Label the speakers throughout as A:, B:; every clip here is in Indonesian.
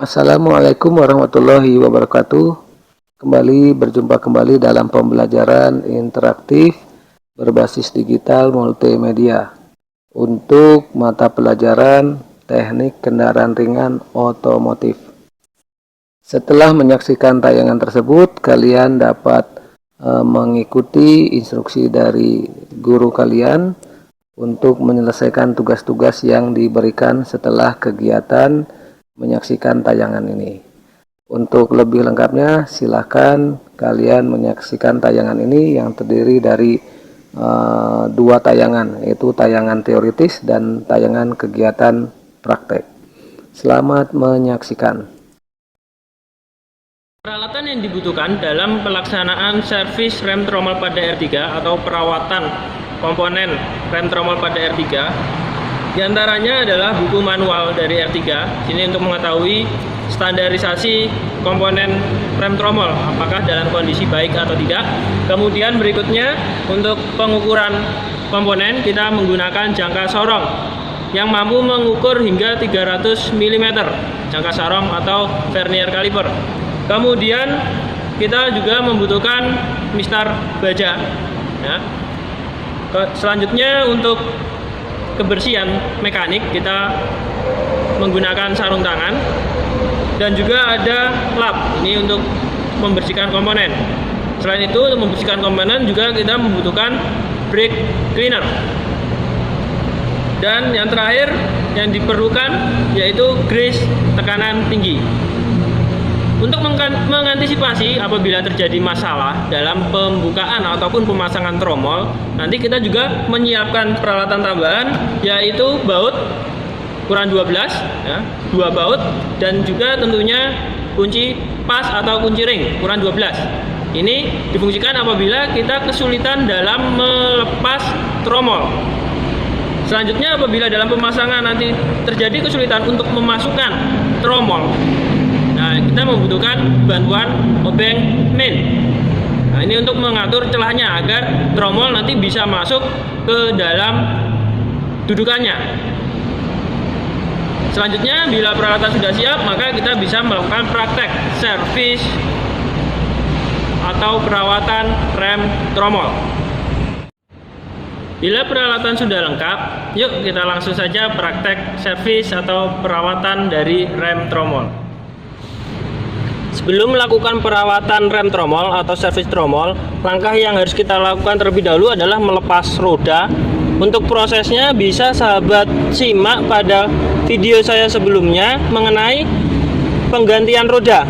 A: Assalamualaikum warahmatullahi wabarakatuh. Berjumpa kembali dalam pembelajaran interaktif berbasis digital multimedia untuk mata pelajaran teknik kendaraan ringan otomotif. Setelah menyaksikan tayangan tersebut, kalian dapat mengikuti instruksi dari guru kalian untuk menyelesaikan tugas-tugas yang diberikan setelah kegiatan menyaksikan tayangan ini. Untuk lebih lengkapnya, silakan kalian menyaksikan tayangan ini yang terdiri dari dua tayangan, yaitu tayangan teoritis dan tayangan kegiatan praktek. Selamat menyaksikan.
B: Peralatan yang dibutuhkan dalam pelaksanaan servis rem tromol pada R3 atau perawatan komponen rem tromol pada R3 diantaranya adalah buku manual dari R3. Sini untuk mengetahui standarisasi komponen rem tromol, apakah dalam kondisi baik atau tidak. Kemudian berikutnya untuk pengukuran komponen kita menggunakan jangka sorong yang mampu mengukur hingga 300 mm jangka sorong atau vernier caliper. Kemudian kita juga membutuhkan mistar baja. Ya. Selanjutnya untuk kebersihan mekanik kita menggunakan sarung tangan dan juga ada lap ini untuk membersihkan komponen. Selain itu untuk membersihkan komponen juga kita membutuhkan brake cleaner. Dan yang terakhir yang diperlukan yaitu grease tekanan tinggi. Untuk mengantisipasi apabila terjadi masalah dalam pembukaan ataupun pemasangan tromol, nanti kita juga menyiapkan peralatan tambahan yaitu baut ukuran 12 ya, 2 baut dan juga tentunya kunci pas atau kunci ring ukuran 12. Ini difungsikan apabila kita kesulitan dalam melepas tromol. Selanjutnya apabila dalam pemasangan nanti terjadi kesulitan untuk memasukkan tromol, nah, kita membutuhkan bantuan obeng main. Nah, ini untuk mengatur celahnya agar tromol nanti bisa masuk ke dalam dudukannya. Selanjutnya, bila peralatan sudah siap, maka kita bisa melakukan praktek servis atau perawatan rem tromol. Bila peralatan sudah lengkap, yuk kita langsung saja praktek servis atau perawatan dari rem tromol. Sebelum melakukan perawatan rem tromol atau servis tromol, langkah yang harus kita lakukan terlebih dahulu adalah melepas roda. Untuk prosesnya bisa sahabat simak pada video saya sebelumnya mengenai penggantian roda.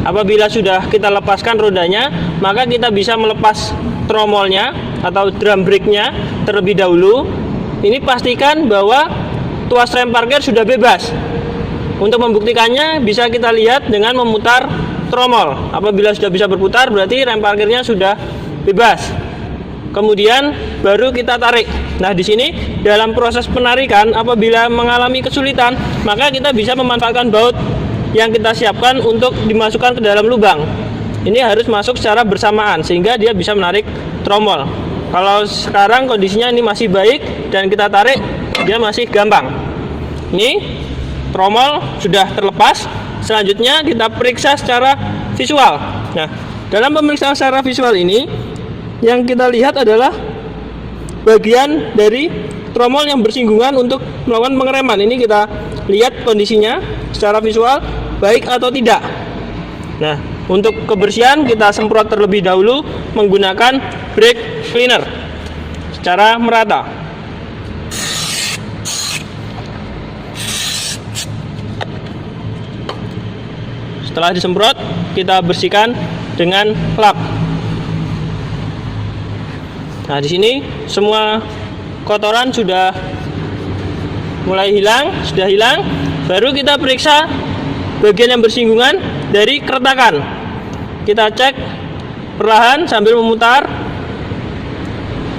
B: Apabila sudah kita lepaskan rodanya, maka kita bisa melepas tromolnya atau drum brake-nya terlebih dahulu. Ini pastikan bahwa tuas rem parkir sudah bebas. Untuk membuktikannya bisa kita lihat dengan memutar tromol. Apabila sudah bisa berputar berarti rem parkirnya sudah bebas. Kemudian baru kita tarik. Nah, di sini dalam proses penarikan apabila mengalami kesulitan, maka kita bisa memanfaatkan baut yang kita siapkan untuk dimasukkan ke dalam lubang. Ini harus masuk secara bersamaan sehingga dia bisa menarik tromol. Kalau sekarang kondisinya ini masih baik dan kita tarik, dia masih gampang. Ini tromol sudah terlepas. Selanjutnya kita periksa secara visual. Nah, dalam pemeriksaan secara visual ini yang kita lihat adalah bagian dari tromol yang bersinggungan untuk melakukan pengereman. Ini kita lihat kondisinya secara visual baik atau tidak. Nah, untuk kebersihan kita semprot terlebih dahulu menggunakan brake cleaner secara merata. Setelah disemprot, kita bersihkan dengan lap. Nah, di sini semua kotoran sudah mulai hilang, sudah hilang. Baru kita periksa bagian yang bersinggungan dari keretakan. Kita cek perlahan sambil memutar.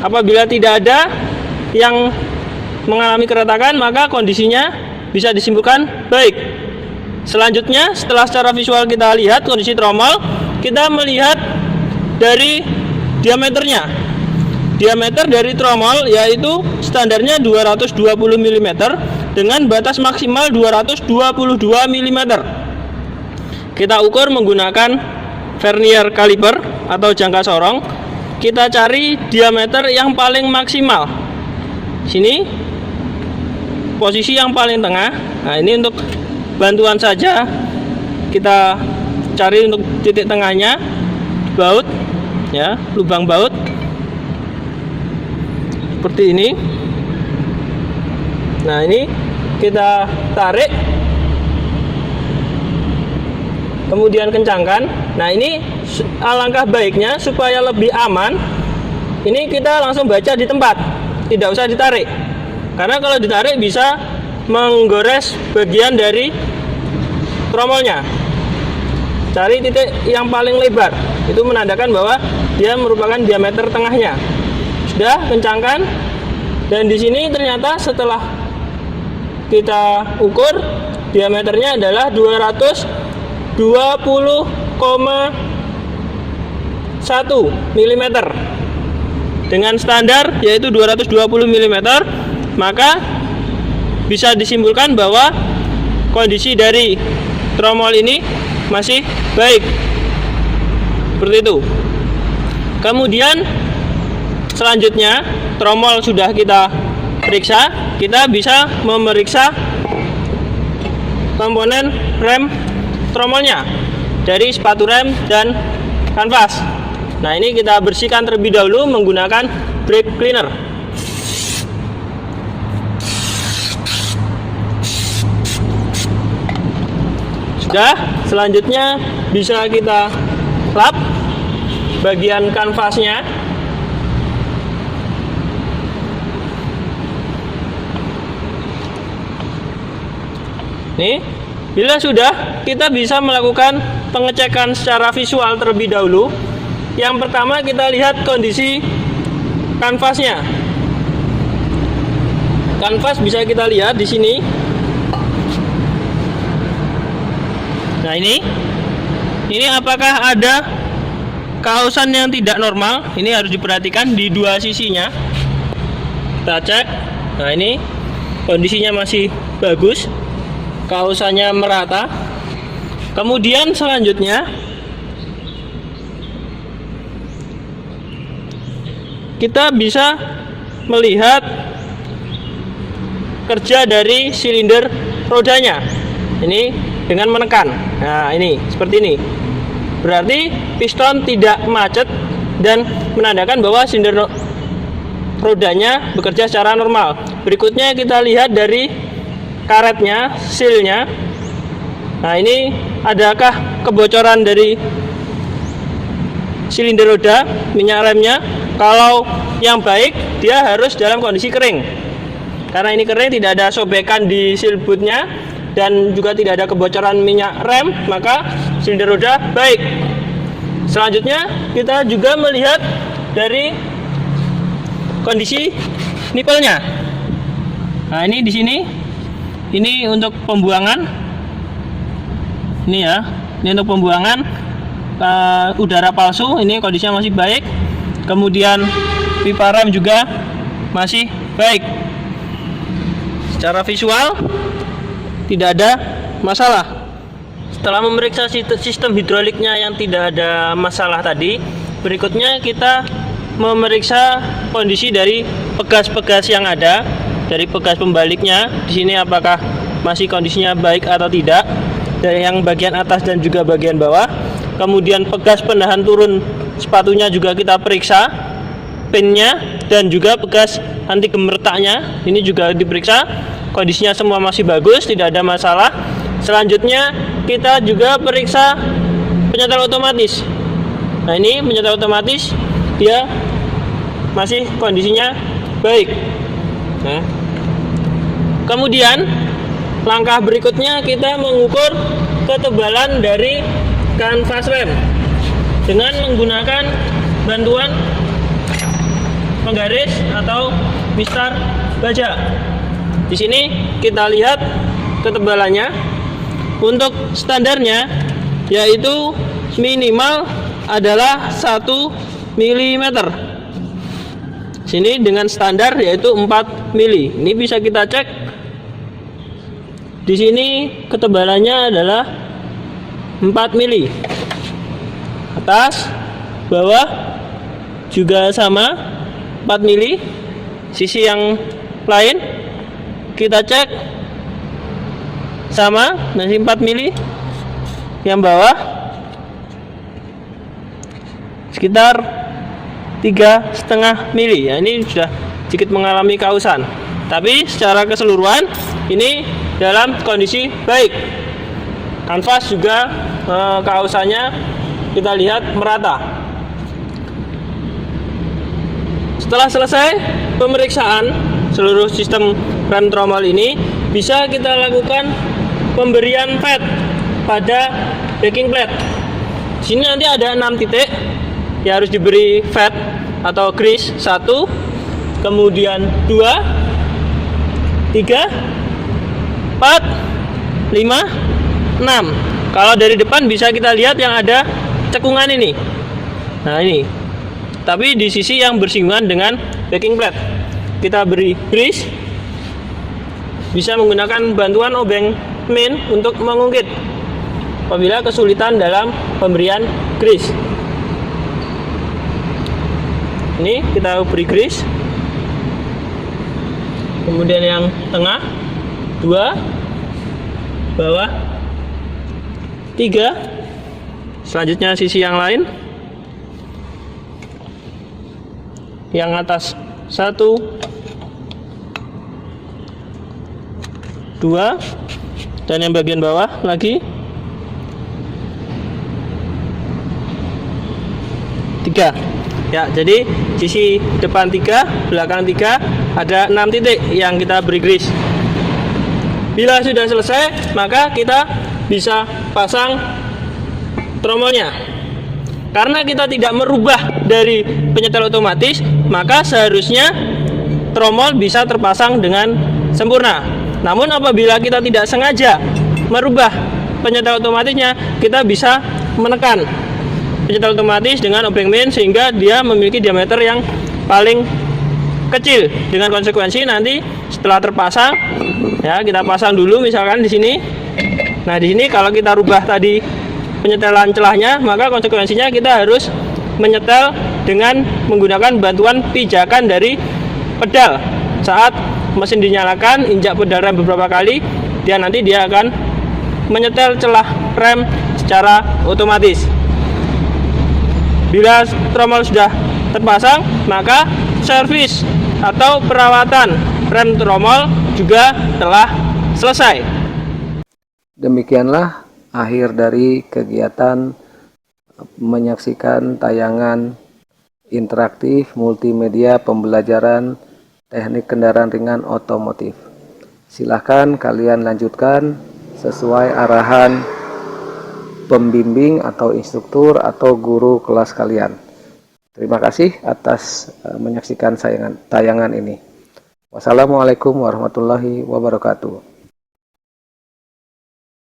B: Apabila tidak ada yang mengalami keretakan, maka kondisinya bisa disimpulkan baik. Selanjutnya, setelah secara visual kita lihat kondisi tromol, kita melihat dari diameternya. Diameter dari tromol yaitu standarnya 220 mm dengan batas maksimal 222 mm. kita ukur menggunakan vernier caliper atau jangka sorong. Kita cari diameter yang paling maksimal. Sini posisi yang paling tengah. Nah, ini untuk bantuan saja, kita cari untuk titik tengahnya, baut ya, lubang baut seperti ini. Nah, ini kita tarik, kemudian kencangkan. Nah, ini alangkah baiknya supaya lebih aman, ini kita langsung baca di tempat, tidak usah ditarik, karena kalau ditarik bisa menggores bagian dari tromolnya. Cari titik yang paling lebar, itu menandakan bahwa dia merupakan diameter tengahnya. Sudah, kencangkan. Dan di sini ternyata setelah kita ukur, diameternya adalah 220,1 mm. Dengan standar yaitu 220 mm, maka bisa disimpulkan bahwa kondisi dari tromol ini masih baik. Seperti itu. Kemudian selanjutnya, tromol sudah kita periksa, kita bisa memeriksa komponen rem tromolnya dari sepatu rem dan kanvas. Nah, ini kita bersihkan terlebih dahulu menggunakan brake cleaner. Sudah, selanjutnya bisa kita lap bagian kanvasnya. Nih, bila sudah, kita bisa melakukan pengecekan secara visual terlebih dahulu. Yang pertama, kita lihat kondisi kanvasnya. Kanvas bisa kita lihat di sini. Nah, ini apakah ada kausan yang tidak normal? Ini harus diperhatikan di dua sisinya. Kita cek. Nah, ini kondisinya masih bagus, kausannya merata. Kemudian selanjutnya kita bisa melihat kerja dari silinder rodanya. Ini dengan menekan. Nah, ini seperti ini. Berarti piston tidak macet dan menandakan bahwa silinder rodanya bekerja secara normal. Berikutnya kita lihat dari karetnya, sealnya. Nah, ini adakah kebocoran dari silinder roda, minyak remnya? Kalau yang baik, dia harus dalam kondisi kering. Karena ini kering, tidak ada sobekan di seal bootnya dan juga tidak ada kebocoran minyak rem, maka silinder roda baik. Selanjutnya kita juga melihat dari kondisi nipelnya. Nah, ini di sini, ini untuk pembuangan. Ini ya, ini untuk pembuangan udara palsu. Ini kondisinya masih baik. Kemudian pipa rem juga masih baik. Secara visual tidak ada masalah. Setelah memeriksa sistem hidroliknya yang tidak ada masalah tadi, berikutnya kita memeriksa kondisi dari pegas-pegas yang ada, dari pegas pembaliknya. Di sini apakah masih kondisinya baik atau tidak, dari yang bagian atas dan juga bagian bawah. Kemudian pegas penahan turun sepatunya juga kita periksa, pinnya dan juga pegas anti gemertaknya ini juga diperiksa. Kondisinya semua masih bagus, tidak ada masalah. Selanjutnya kita juga periksa penyetel otomatis. Nah, ini penyetel otomatis, dia masih kondisinya baik. Nah, kemudian langkah berikutnya kita mengukur ketebalan dari kanvas rem dengan menggunakan bantuan penggaris atau mistar baja. Di sini kita lihat ketebalannya. Untuk standarnya yaitu minimal adalah 1 mm. Sini dengan standar yaitu 4 mili. Ini bisa kita cek. Di sini ketebalannya adalah 4 mili. Atas, bawah juga sama 4 mili. Sisi yang lain kita cek sama, masih 4 mili. Yang bawah sekitar 3,5 mili. Ya, ini sudah sedikit mengalami kausan, tapi secara keseluruhan ini dalam kondisi baik. Kanvas juga kausannya kita lihat merata. Setelah selesai pemeriksaan seluruh sistem rem tromol ini, bisa kita lakukan pemberian pad pada backing plate. Di sini nanti ada 6 titik yang harus diberi pad atau grease. 1, kemudian 2, 3, 4, 5, 6. Kalau dari depan bisa kita lihat yang ada cekungan ini. Nah, ini. Tapi di sisi yang bersinggungan dengan backing plate, kita beri grease. Bisa menggunakan bantuan obeng min untuk mengungkit apabila kesulitan dalam pemberian grease. Ini kita beri grease. Kemudian yang tengah 2, bawah 3. Selanjutnya sisi yang lain. Yang atas 1, 2, dan yang bagian bawah lagi 3. Ya, jadi sisi depan 3, belakang 3, ada 6 titik yang kita beri grease. Bila sudah selesai, maka kita bisa pasang tromolnya. Karena kita tidak merubah dari penyetel otomatis, maka seharusnya tromol bisa terpasang dengan sempurna. Namun apabila kita tidak sengaja merubah penyetel otomatisnya, kita bisa menekan penyetel otomatis dengan obeng min sehingga dia memiliki diameter yang paling kecil. Dengan konsekuensi nanti setelah terpasang, ya kita pasang dulu misalkan di sini. Nah, di sini kalau kita rubah tadi penyetelan celahnya, maka konsekuensinya kita harus menyetel dengan menggunakan bantuan pijakan dari pedal. Saat mesin dinyalakan, injak pedal rem beberapa kali, dia akan menyetel celah rem secara otomatis. Bila tromol sudah terpasang, maka servis atau perawatan rem tromol juga telah selesai.
A: Demikianlah akhir dari kegiatan menyaksikan tayangan interaktif multimedia pembelajaran teknik kendaraan ringan otomotif. Silahkan kalian lanjutkan sesuai arahan pembimbing atau instruktur atau guru kelas kalian. Terima kasih atas menyaksikan tayangan ini. Wassalamualaikum warahmatullahi wabarakatuh.